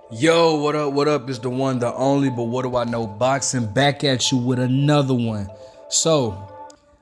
Yo, what up? What up? It's the one, the only, but what do I know? Boxing back at you with another one. So,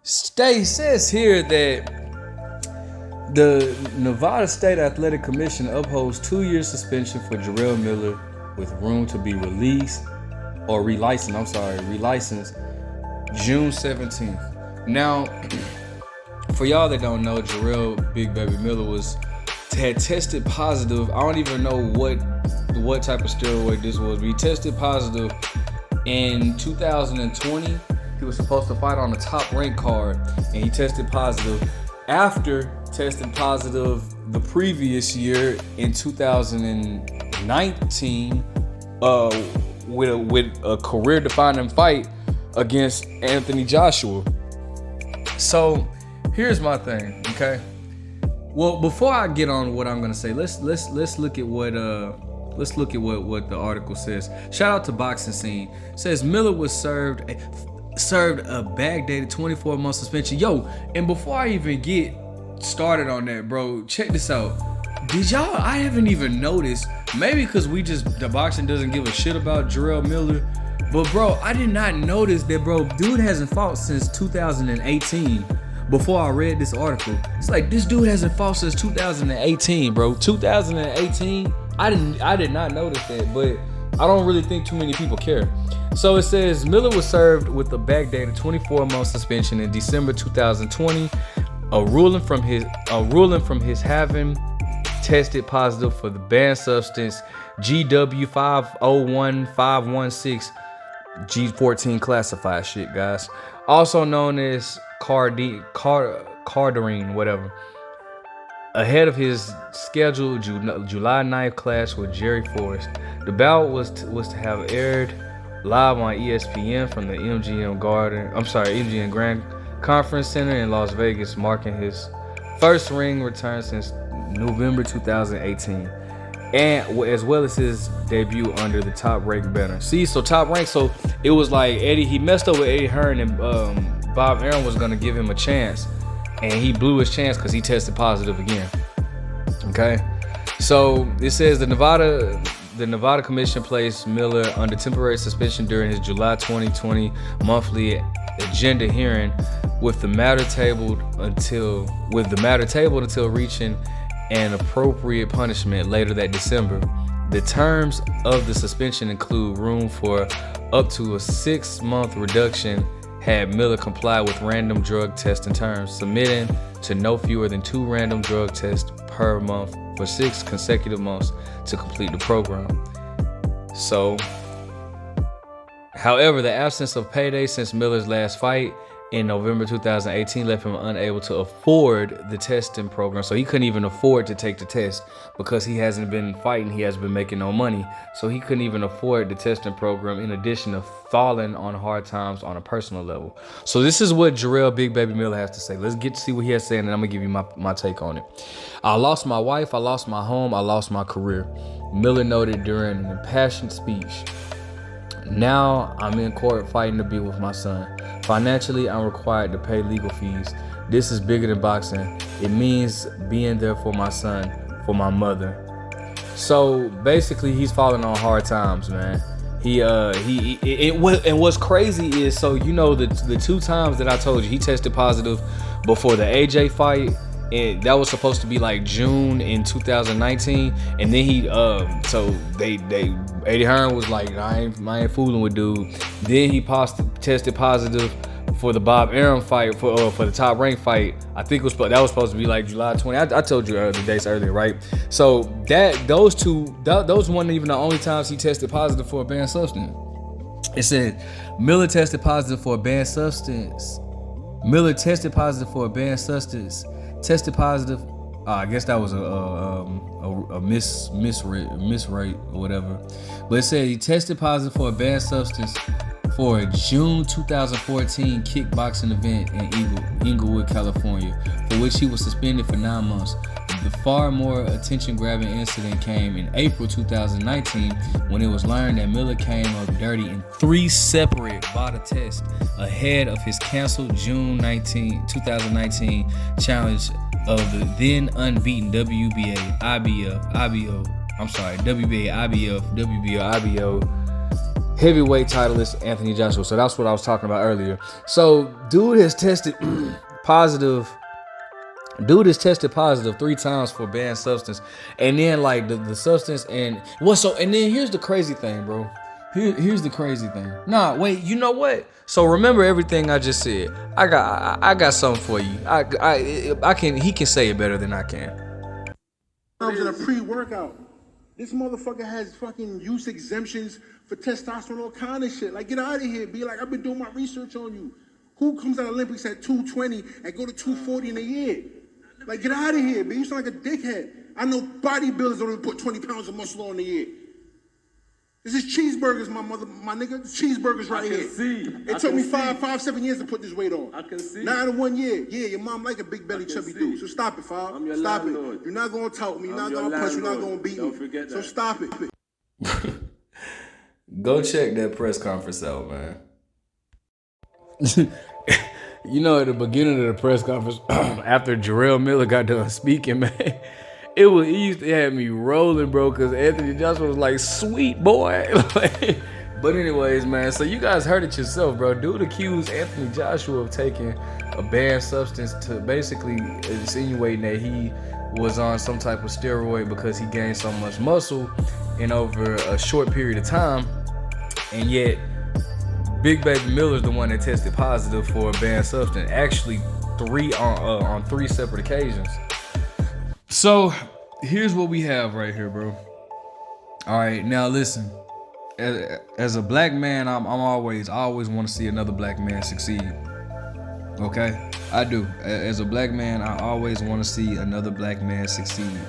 says here that the Nevada State Athletic Commission upholds 2-year suspension for Jarell Miller with room to be released or relicensed June 17th. Now, for y'all that don't know, Jarell Big Baby Miller had tested positive. I don't even know what type of steroid this was, but he tested positive in 2020. He was supposed to fight on the top rank card, and he tested positive after testing positive the previous year in 2019 with a career-defining fight against Anthony Joshua. So here's my thing, okay? Well, before I get on what I'm gonna say, let's look at what the article says. Shout out to Boxing Scene. It says Miller was served a backdated 24-month suspension. Yo, and before I even get started on that, bro, check this out. I haven't even noticed, maybe because the boxing doesn't give a shit about Jarell Miller, but bro, I did not notice that, bro, dude hasn't fought since 2018. Before I read this article, it's like this dude hasn't fought since 2018, bro. 2018, I did not notice that, but I don't really think too many people care. So it says Miller was served with a backdated 24-month suspension in December 2020, a ruling from his having tested positive for the banned substance GW501516 G14 classified shit, guys. Also known as Cardarine, whatever. Ahead of his scheduled July 9th clash with Jerry Forrest. The bout was to have aired live on ESPN from the MGM Grand Conference Center in Las Vegas, marking his first ring return since November 2018. And as well as his debut under the Top Rank banner. See, so Top Rank, so it was like he messed up with Eddie Hearn, and Bob Arum was gonna give him a chance, and he blew his chance because he tested positive again. Okay, so it says the Nevada Commission placed Miller under temporary suspension during his July 2020 monthly agenda hearing, with the matter tabled until reaching an appropriate punishment later that December. The terms of the suspension include room for up to a 6-month reduction had Miller complied with random drug testing terms, submitting to no fewer than 2 random drug tests per month for 6 consecutive months to complete the program. So, however, the absence of payday since Miller's last fight in November 2018 left him unable to afford the testing program. So he couldn't even afford to take the test because he hasn't been fighting. He hasn't been making no money. So he couldn't even afford the testing program, in addition to falling on hard times on a personal level. So this is what Jarell Big Baby Miller has to say. Let's get to see what he has to say, and then I'm going to give you my take on it. I lost my wife. I lost my home. I lost my career. Miller noted during an impassioned speech. Now I'm in court fighting to be with my son. Financially, I'm required to pay legal fees. This is bigger than boxing. It means being there for my son, for my mother. So basically, he's falling on hard times, man. And what's crazy is, so you know, the 2 times that I told you he tested positive before the AJ fight, and that was supposed to be like June in 2019, and then Eddie Hearn was like, I ain't fooling with dude. Then he tested positive for the Bob Arum fight, for the Top Rank fight. I think that was supposed to be like July 20. I told you the dates earlier, right? So those weren't even the only times he tested positive for a banned substance. It said Miller tested positive for a banned substance. Tested positive. I guess that was a misrate or whatever. But it said he tested positive for a banned substance for a June 2014 kickboxing event in Inglewood, California, for which he was suspended for 9 months. The far more attention-grabbing incident came in April 2019, when it was learned that Miller came up dirty in 3 separate BOTA tests ahead of his canceled June 2019 challenge of the then unbeaten WBA, IBO, WBA, IBF, WBO, IBO heavyweight titleist Anthony Joshua. So that's what I was talking about earlier. So dude has tested positive. Dude is tested positive 3 times for banned substance, and then like the substance and what? So and then here's the crazy thing, bro. Here's the crazy thing. Nah, wait. You know what? So remember everything I just said. I got something for you. I can. He can say it better than I can. I was in a pre-workout. This motherfucker has fucking use exemptions for testosterone, all kind of shit. Like, get out of here, B. Like, I've been doing my research on you. Who comes out of Olympics at 220 and go to 240 in a year? Like, get out of here, B. You sound like a dickhead. I know bodybuilders don't even put 20 pounds of muscle on a year. This is cheeseburgers, my nigga. Cheeseburgers right here. It took me 7 years to put this weight on. I can see. Not in 1 year. Yeah, your mom like a big belly chubby dude. So stop it, Fab. I'm your stop landlord. it. You're not gonna talk me. You're not gonna punch. You're not gonna beat Don't me. forget that. So stop it. Go check that press conference out, man. You know, at the beginning of the press conference, after Jarell Miller got done speaking, man, it used to have me rolling, bro, because Anthony Joshua was like, sweet boy. But anyways, man, so you guys heard it yourself, bro. Dude accused Anthony Joshua of taking a banned substance to basically insinuating that he was on some type of steroid because he gained so much muscle in over a short period of time. And yet, Big Baby Miller's the one that tested positive for a banned substance. Actually, on 3 separate occasions. So, here's what we have right here, bro. All right, now listen. As a black man, I always want to see another black man succeed. Okay, I do. As a black man, I always want to see another black man succeed.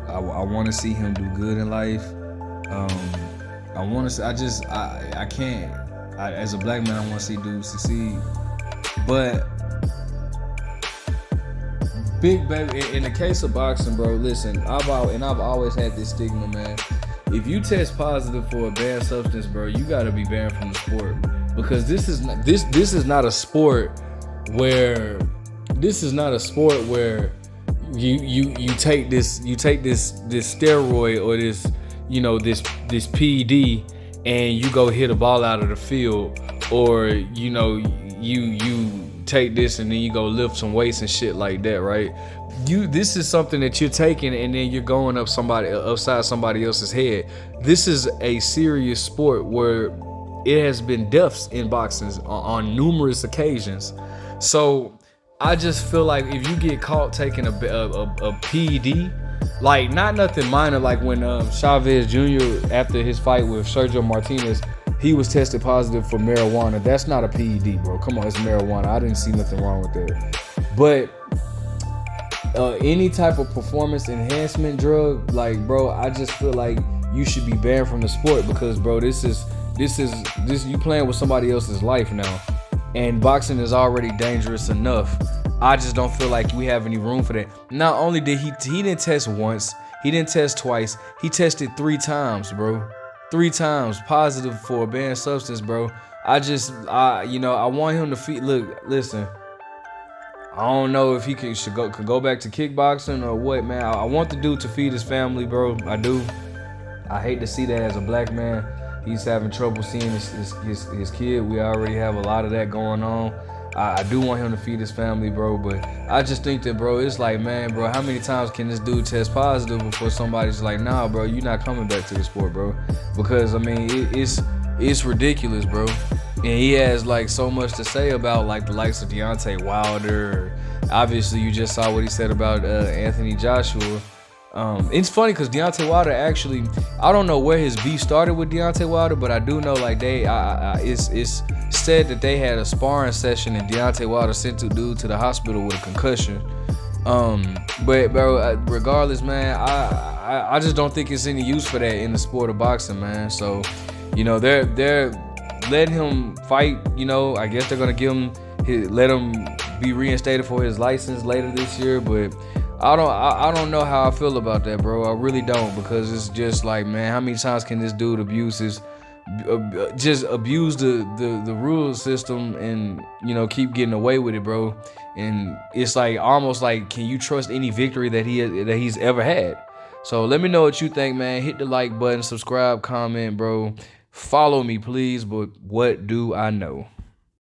I want to see him do good in life. I want to. I can't. As a black man, I want to see dudes succeed. But Big Baby, in the case of boxing, bro, listen, I've always had this stigma, man. If you test positive for a banned substance, bro, you gotta be banned from the sport, because this is not a sport where you take this steroid or this PED and you go hit a ball out of the field, or you take this and then you go lift some weights and shit like that, right? This is something that you're taking and then you're going upside somebody else's head. This is a serious sport where it has been deaths in boxing on numerous occasions. So I just feel like if you get caught taking a PED, like not nothing minor, like when Chavez Jr. after his fight with Sergio Martinez, he was tested positive for marijuana. That's not a PED, bro. Come on, it's marijuana. I didn't see nothing wrong with that. But any type of performance enhancement drug, like, bro, I just feel like you should be banned from the sport, because, bro, this is you playing with somebody else's life now, and boxing is already dangerous enough. I just don't feel like we have any room for that. Not only did he didn't test once, he didn't test twice, he tested 3 times, bro. 3 times positive for a banned substance, bro. I want him to look, listen. I don't know if he could go back to kickboxing or what, man. I want the dude to feed his family, bro. I do. I hate to see that as a black man. He's having trouble seeing his kid. We already have a lot of that going on. I do want him to feed his family, bro. But I just think that, bro, it's like, man, bro, how many times can this dude test positive before somebody's like, nah, bro, you're not coming back to the sport, bro? Because, I mean, it's ridiculous, bro. And he has like so much to say about like the likes of Deontay Wilder. Obviously, you just saw what he said about Anthony Joshua. It's funny because Deontay Wilder actually, I don't know where his beef started with Deontay Wilder, but I do know like it's said that they had a sparring session and Deontay Wilder sent the dude to the hospital with a concussion. But bro, regardless, man, I just don't think it's any use for that in the sport of boxing, man. So, they're letting him fight. I guess they're gonna let him be reinstated for his license later this year. But I don't know how I feel about that, bro. I really don't, because it's just like, man, how many times can this dude abuse the rule system and keep getting away with it, bro? And it's like almost like, can you trust any victory that he's ever had? So let me know what you think, man. Hit the like button, subscribe, comment, bro. Follow me, please. But what do I know?